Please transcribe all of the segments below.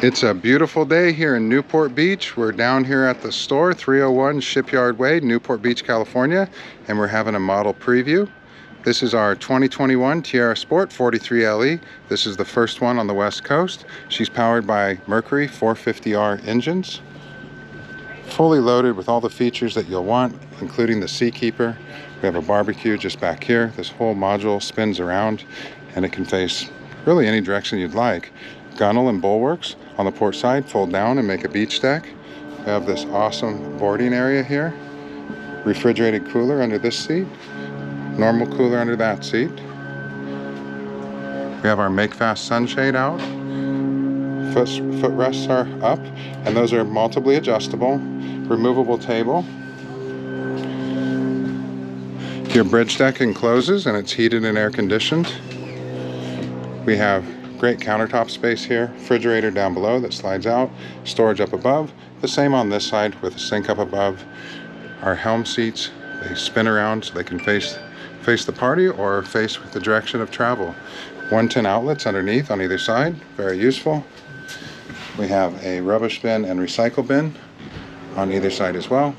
It's a beautiful day here in Newport Beach. We're down here at the store, 301 Shipyard Way, Newport Beach, California, and we're having a model preview. This is our 2021 Tiara Sport 43LE. This is the first one on the West Coast. She's powered by Mercury 450R engines, fully loaded with all the features that you'll want, including the Seakeeper. We have a barbecue just back here. This whole module spins around and it can face really any direction you'd like. Gunnel and bulwarks on the port side fold down and make a beach deck. We have this awesome boarding area here. Refrigerated cooler under this seat. Normal cooler under that seat. We have our make fast sunshade out. Footrests are up, and those are multiply adjustable. Removable table. Your bridge deck encloses and it's heated and air conditioned. We have great countertop space here, refrigerator down below that slides out, storage up above, the same on this side with a sink up above. Our helm seats, they spin around so they can face the party or face with the direction of travel. 110 outlets underneath on either side, very useful. We have a rubbish bin and recycle bin on either side as well.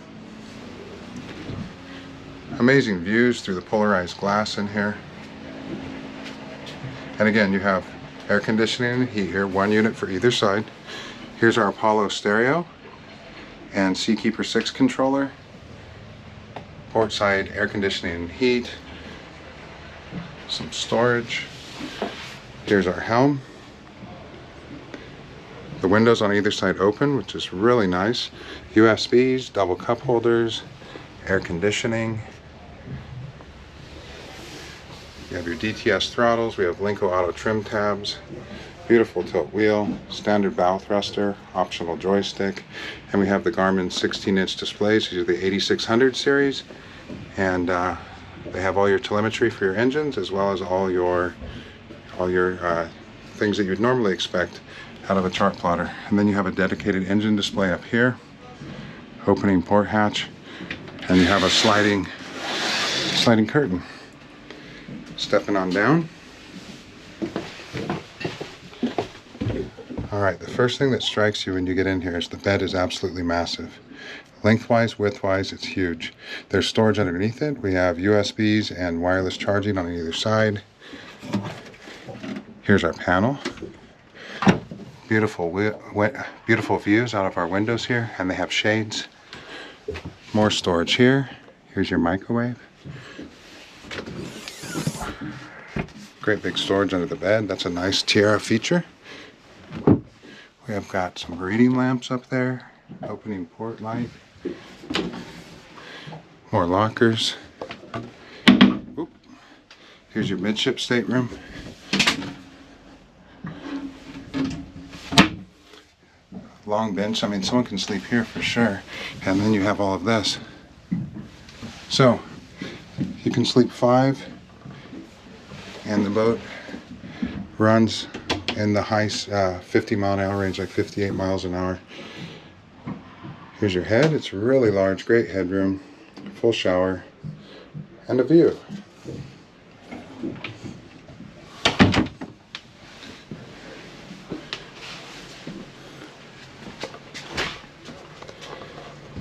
Amazing views through the polarized glass in here. And again, you have air conditioning and heat here, one unit for either side. Here's our Apollo stereo and Seakeeper 6 controller. Port side air conditioning and heat. Some storage. Here's our helm. The windows on either side open, which is really nice. USBs, double cup holders, air conditioning. You have your DTS throttles, we have Linko auto trim tabs, beautiful tilt wheel, standard bow thruster, optional joystick, and we have the Garmin 16-inch displays. These are the 8600 series, and they have all your telemetry for your engines as well as all your things that you'd normally expect out of a chart plotter. And then you have a dedicated engine display up here, opening port hatch, and you have a sliding curtain. Stepping on down. Alright, the first thing that strikes you when you get in here is the bed is absolutely massive. Lengthwise, widthwise, it's huge. There's storage underneath it. We have USBs and wireless charging on either side. Here's our panel. Beautiful views out of our windows here, and they have shades. More storage here. Here's your microwave. Great big storage under the bed. That's a nice Tiara feature. We have got some reading lamps up there. Opening port light. More lockers. Oop. Here's your midship stateroom. Long bench. I mean, someone can sleep here for sure. And then you have all of this. So, you can sleep 5. And the boat runs in the high 50-mile-an-hour range, like 58 miles an hour. Here's your head. It's really large, great headroom, full shower, and a view.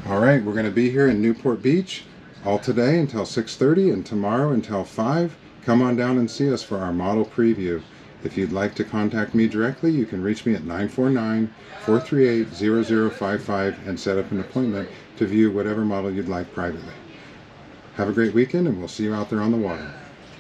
All right, we're going to be here in Newport Beach all today until 6:30 and tomorrow until 5. Come on down and see us for our model preview. If you'd like to contact me directly, you can reach me at 949-438-0055 and set up an appointment to view whatever model you'd like privately. Have a great weekend, and we'll see you out there on the water.